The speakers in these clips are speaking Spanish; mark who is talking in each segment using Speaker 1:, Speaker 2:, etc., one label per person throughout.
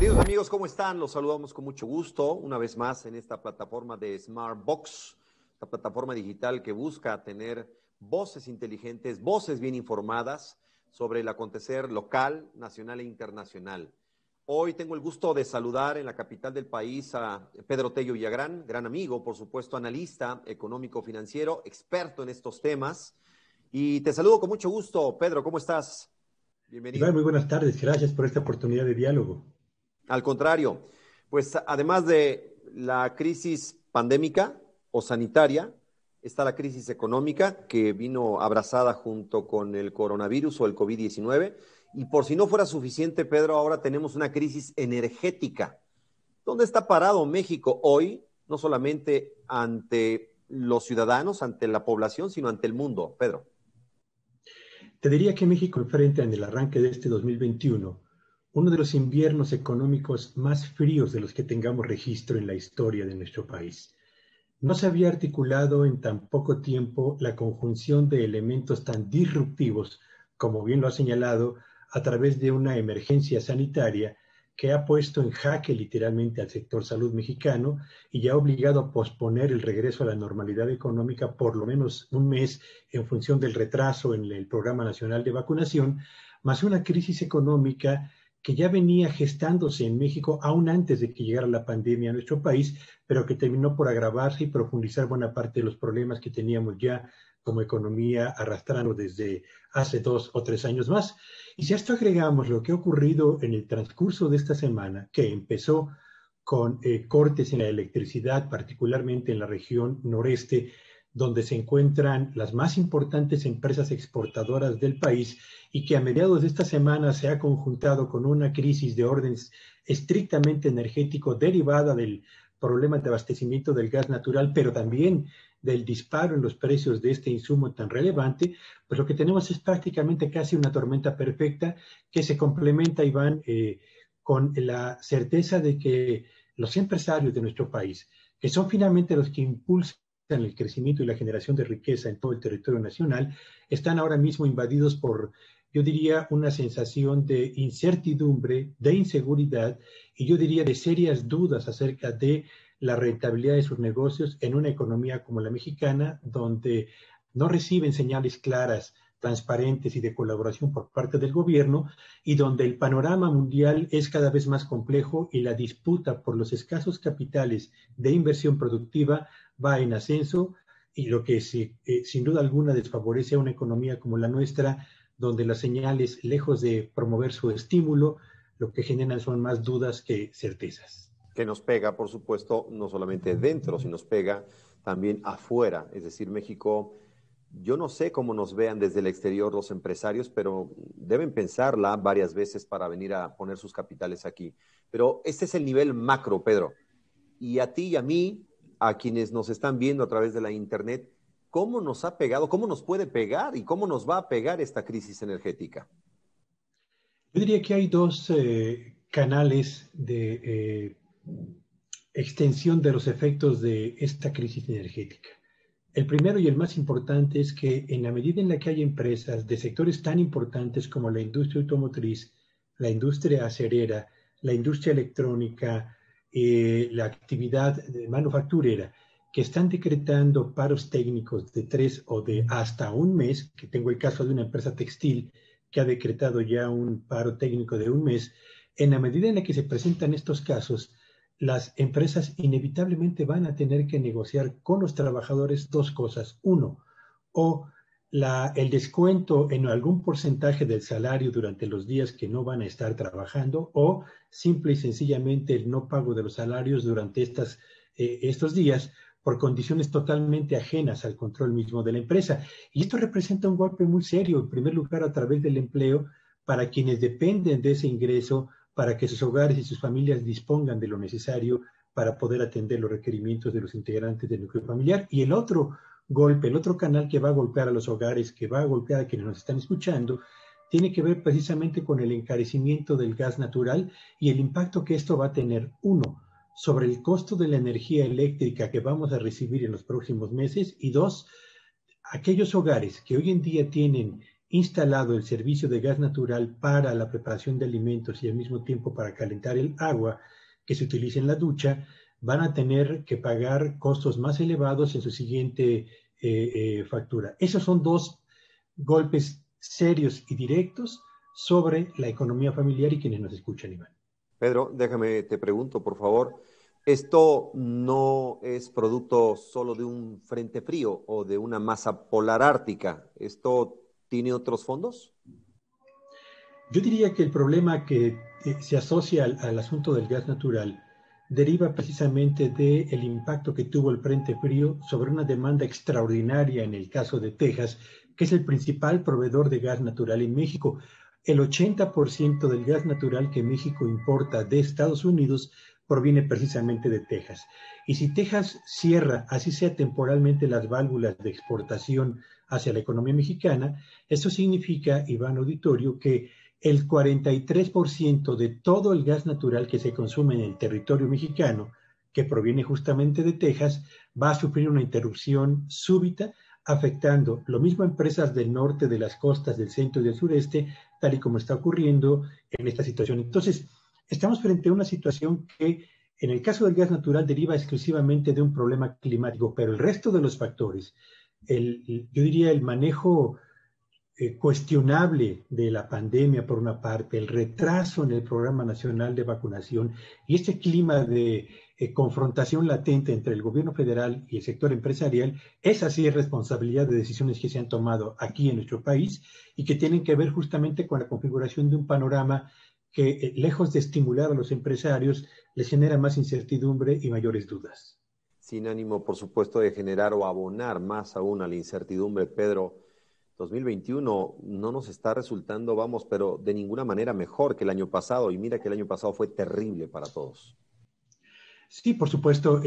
Speaker 1: Queridos amigos, ¿cómo están? Los saludamos con mucho gusto una vez más en esta plataforma de Smartbox, la plataforma digital que busca tener voces inteligentes, voces bien informadas sobre el acontecer local, nacional e internacional. Hoy tengo el gusto de saludar en la capital del país a Pedro Tello Villagrán, gran amigo, por supuesto, analista económico-financiero, experto en estos temas. Y te saludo con mucho gusto. Pedro, ¿cómo estás?
Speaker 2: Iván,
Speaker 1: Bienvenido.
Speaker 2: muy buenas tardes. Gracias por esta oportunidad de diálogo.
Speaker 1: Al contrario, pues además de la crisis pandémica o sanitaria, está la crisis económica que vino abrazada junto con el coronavirus o el COVID-19. Y por si no fuera suficiente, Pedro, ahora tenemos una crisis energética. ¿Dónde está parado México hoy? No solamente ante los ciudadanos, ante la población, sino ante el mundo, Pedro.
Speaker 2: Te diría que México enfrenta en el arranque de este 2021 uno de los inviernos económicos más fríos de los que tengamos registro en la historia de nuestro país. No se había articulado en tan poco tiempo la conjunción de elementos tan disruptivos, como bien lo ha señalado, a través de una emergencia sanitaria que ha puesto en jaque literalmente al sector salud mexicano y ya ha obligado a posponer el regreso a la normalidad económica por lo menos un mes en función del retraso en el Programa Nacional de Vacunación, más una crisis económica que ya venía gestándose en México aún antes de que llegara la pandemia a nuestro país, pero que terminó por agravarse y profundizar buena parte de los problemas que teníamos ya como economía arrastrando desde hace 2 o 3 años más. Y si a esto agregamos lo que ha ocurrido en el transcurso de esta semana, que empezó con cortes en la electricidad, particularmente en la región noreste, donde se encuentran las más importantes empresas exportadoras del país y que a mediados de esta semana se ha conjuntado con una crisis de orden estrictamente energético derivada del problema de abastecimiento del gas natural, pero también del disparo en los precios de este insumo tan relevante, pues lo que tenemos es prácticamente casi una tormenta perfecta que se complementa, Iván, con la certeza de que los empresarios de nuestro país, que son finalmente los que impulsan el crecimiento y la generación de riqueza en todo el territorio nacional, están ahora mismo invadidos por, yo diría, una sensación de incertidumbre, de inseguridad y yo diría de serias dudas acerca de la rentabilidad de sus negocios en una economía como la mexicana, donde no reciben señales claras, transparentes y de colaboración por parte del gobierno, y donde el panorama mundial es cada vez más complejo y la disputa por los escasos capitales de inversión productiva va en ascenso, y lo que sin duda alguna desfavorece a una economía como la nuestra, donde las señales, lejos de promover su estímulo, lo que generan son más dudas que certezas.
Speaker 1: Que nos pega, por supuesto, no solamente dentro, sino nos pega también afuera. Es decir, México, yo no sé cómo nos vean desde el exterior los empresarios, pero deben pensarla varias veces para venir a poner sus capitales aquí. Pero este es el nivel macro, Pedro. Y a ti y a mí, a quienes nos están viendo a través de la Internet, ¿cómo nos ha pegado, cómo nos puede pegar y cómo nos va a pegar esta crisis energética?
Speaker 2: Yo diría que hay dos canales de extensión de los efectos de esta crisis energética. El primero y el más importante es que en la medida en la que hay empresas de sectores tan importantes como la industria automotriz, la industria acerera, la industria electrónica, la actividad manufacturera, que están decretando paros técnicos de 3 o de hasta un mes, que tengo el caso de una empresa textil que ha decretado ya un paro técnico de un mes, en la medida en la que se presentan estos casos, las empresas inevitablemente van a tener que negociar con los trabajadores dos cosas. Uno, o el descuento en algún porcentaje del salario durante los días que no van a estar trabajando, o simple y sencillamente el no pago de los salarios durante estos días por condiciones totalmente ajenas al control mismo de la empresa. Y esto representa un golpe muy serio, en primer lugar, a través del empleo, para quienes dependen de ese ingreso, para que sus hogares y sus familias dispongan de lo necesario para poder atender los requerimientos de los integrantes del núcleo familiar. Y el otro golpe, el otro canal que va a golpear a los hogares, que va a golpear a quienes nos están escuchando, tiene que ver precisamente con el encarecimiento del gas natural y el impacto que esto va a tener, uno, sobre el costo de la energía eléctrica que vamos a recibir en los próximos meses, y dos, aquellos hogares que hoy en día tienen instalado el servicio de gas natural para la preparación de alimentos y al mismo tiempo para calentar el agua que se utiliza en la ducha, van a tener que pagar costos más elevados en su siguiente factura. Esos son dos golpes serios y directos sobre la economía familiar y quienes nos escuchan, Iván.
Speaker 1: Pedro, déjame, te pregunto, por favor, ¿esto no es producto solo de un frente frío o de una masa polar ártica? ¿Esto tiene otros fondos?
Speaker 2: Yo diría que el problema que se asocia al asunto del gas natural deriva precisamente del impacto que tuvo el Frente Frío sobre una demanda extraordinaria en el caso de Texas, que es el principal proveedor de gas natural en México. El 80% del gas natural que México importa de Estados Unidos proviene precisamente de Texas. Y si Texas cierra, así sea temporalmente, las válvulas de exportación hacia la economía mexicana, eso significa, Iván Auditorio, que el 43% de todo el gas natural que se consume en el territorio mexicano, que proviene justamente de Texas, va a sufrir una interrupción súbita, afectando lo mismo a empresas del norte, de las costas, del centro y del sureste, tal y como está ocurriendo en esta situación. Entonces, estamos frente a una situación que, en el caso del gas natural, deriva exclusivamente de un problema climático, pero el resto de los factores, yo diría el manejo cuestionable de la pandemia por una parte, el retraso en el Programa Nacional de Vacunación y este clima de confrontación latente entre el gobierno federal y el sector empresarial, esa sí es responsabilidad de decisiones que se han tomado aquí en nuestro país y que tienen que ver justamente con la configuración de un panorama que, lejos de estimular a los empresarios, les genera más incertidumbre y mayores dudas.
Speaker 1: Sin ánimo, por supuesto, de generar o abonar más aún a la incertidumbre, Pedro. 2021 no nos está resultando, vamos, pero de ninguna manera mejor que el año pasado. Y mira que el año pasado fue terrible para todos.
Speaker 2: Sí, por supuesto.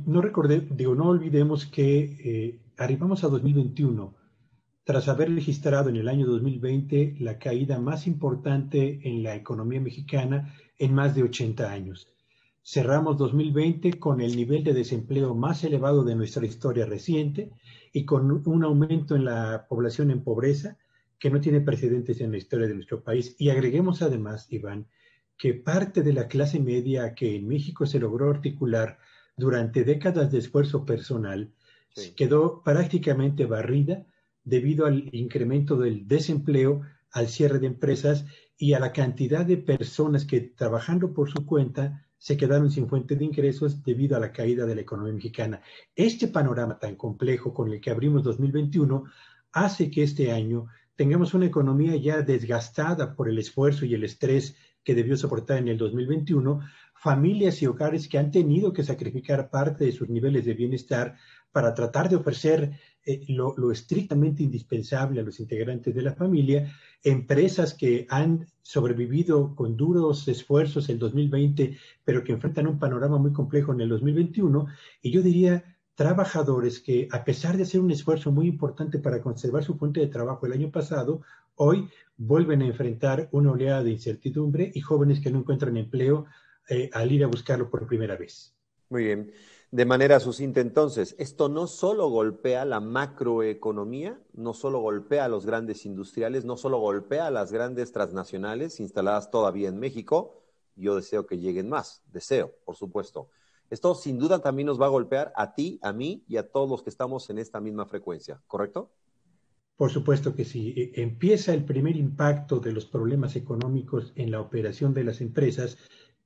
Speaker 2: No olvidemos que arribamos a 2021 tras haber registrado en el año 2020 la caída más importante en la economía mexicana en más de 80 años. Cerramos 2020 con el nivel de desempleo más elevado de nuestra historia reciente y con un aumento en la población en pobreza que no tiene precedentes en la historia de nuestro país. Y agreguemos además, Iván, que parte de la clase media que en México se logró articular durante décadas de esfuerzo personal
Speaker 1: Sí.
Speaker 2: quedó prácticamente barrida debido al incremento del desempleo, al cierre de empresas y a la cantidad de personas que trabajando por su cuenta se quedaron sin fuente de ingresos debido a la caída de la economía mexicana. Este panorama tan complejo con el que abrimos 2021 hace que este año tengamos una economía ya desgastada por el esfuerzo y el estrés que debió soportar en el 2021, familias y hogares que han tenido que sacrificar parte de sus niveles de bienestar para tratar de ofrecer lo estrictamente indispensable a los integrantes de la familia, empresas que han sobrevivido con duros esfuerzos el 2020, pero que enfrentan un panorama muy complejo en el 2021, y yo diría trabajadores que, a pesar de hacer un esfuerzo muy importante para conservar su fuente de trabajo el año pasado, hoy vuelven a enfrentar una oleada de incertidumbre y jóvenes que no encuentran empleo al ir a buscarlo por primera vez.
Speaker 1: Muy bien. De manera sucinta, entonces, esto no solo golpea la macroeconomía, no solo golpea a los grandes industriales, no solo golpea a las grandes transnacionales instaladas todavía en México. Yo deseo que lleguen más, deseo, por supuesto. Esto sin duda también nos va a golpear a ti, a mí y a todos los que estamos en esta misma frecuencia, ¿correcto?
Speaker 2: Por supuesto que sí. Empieza el primer impacto de los problemas económicos en la operación de las empresas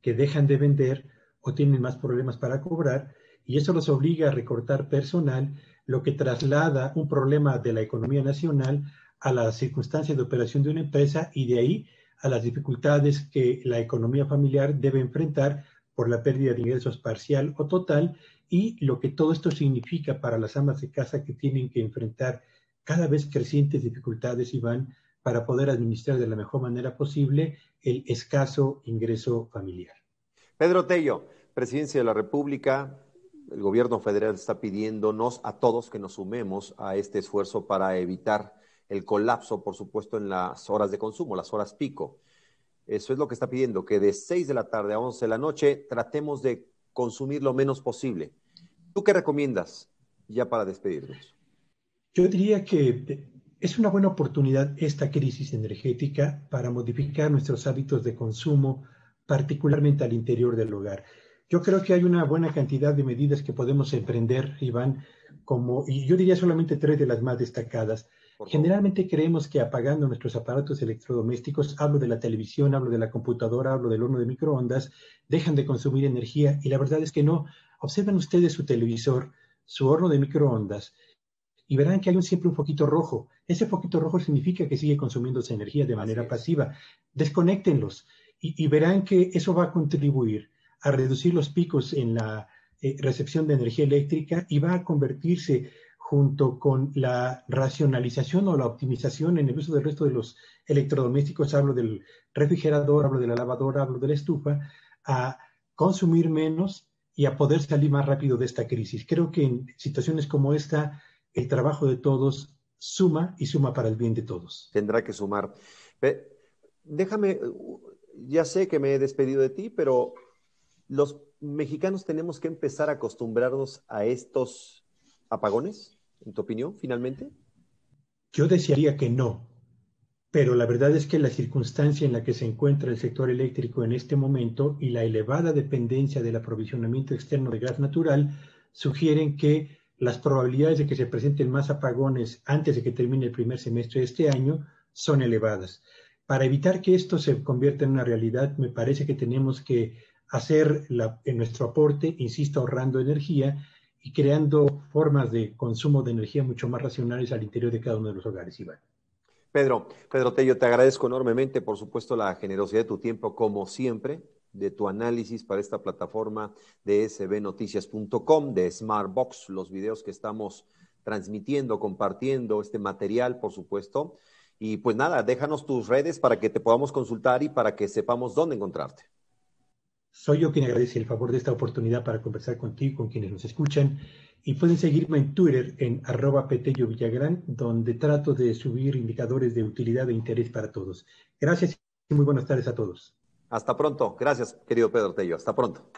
Speaker 2: que dejan de vender o tienen más problemas para cobrar, y eso los obliga a recortar personal, lo que traslada un problema de la economía nacional a las circunstancias de operación de una empresa y de ahí a las dificultades que la economía familiar debe enfrentar por la pérdida de ingresos parcial o total y lo que todo esto significa para las amas de casa que tienen que enfrentar cada vez crecientes dificultades, Iván, para poder administrar de la mejor manera posible el escaso ingreso familiar.
Speaker 1: Pedro Tello, Presidencia de la República, el gobierno federal está pidiéndonos a todos que nos sumemos a este esfuerzo para evitar el colapso, por supuesto, en las horas de consumo, las horas pico. Eso es lo que está pidiendo, que de 6 de la tarde a 11 de la noche tratemos de consumir lo menos posible. ¿Tú qué recomiendas ya para despedirnos?
Speaker 2: Yo diría que Es una buena oportunidad esta crisis energética para modificar nuestros hábitos de consumo, particularmente al interior del hogar. Yo creo que hay una buena cantidad de medidas que podemos emprender, Iván, y yo diría solamente tres de las más destacadas.
Speaker 1: Por favor.
Speaker 2: Generalmente creemos que apagando nuestros aparatos electrodomésticos, hablo de la televisión, hablo de la computadora, hablo del horno de microondas, dejan de consumir energía y la verdad es que no. Observen ustedes su televisor, su horno de microondas y verán que hay siempre un foquito rojo. Ese foquito rojo significa que sigue consumiéndose energía de
Speaker 1: Así
Speaker 2: manera
Speaker 1: es.
Speaker 2: pasiva. Desconéctenlos y verán que eso va a contribuir a reducir los picos en la recepción de energía eléctrica y va a convertirse junto con la racionalización o la optimización en el uso del resto de los electrodomésticos, hablo del refrigerador, hablo de la lavadora, hablo de la estufa, a consumir menos y a poder salir más rápido de esta crisis. Creo que en situaciones como esta, el trabajo de todos suma y suma para el bien de todos.
Speaker 1: Tendrá que sumar. Ve, déjame, ya sé que me he despedido de ti, pero los mexicanos tenemos que empezar a acostumbrarnos a estos apagones, en tu opinión, finalmente.
Speaker 2: Yo desearía que no, pero la verdad es que la circunstancia en la que se encuentra el sector eléctrico en este momento y la elevada dependencia del aprovisionamiento externo de gas natural sugieren que las probabilidades de que se presenten más apagones antes de que termine el primer semestre de este año son elevadas. Para evitar que esto se convierta en una realidad, me parece que tenemos que hacer en nuestro aporte, insisto, ahorrando energía y creando formas de consumo de energía mucho más racionales al interior de cada uno de los hogares, Iván.
Speaker 1: Pedro Tello, te agradezco enormemente, por supuesto, la generosidad de tu tiempo, como siempre, de tu análisis para esta plataforma de sbnoticias.com, de Smartbox, los videos que estamos transmitiendo, compartiendo, este material, por supuesto. Y pues nada, déjanos tus redes para que te podamos consultar y para que sepamos dónde encontrarte.
Speaker 2: Soy yo quien agradece el favor de esta oportunidad para conversar contigo, con quienes nos escuchan, y pueden seguirme en Twitter en @petellovillagrán, donde trato de subir indicadores de utilidad e interés para todos. Gracias y muy buenas tardes a todos.
Speaker 1: Hasta pronto. Gracias, querido Pedro Tello. Hasta pronto.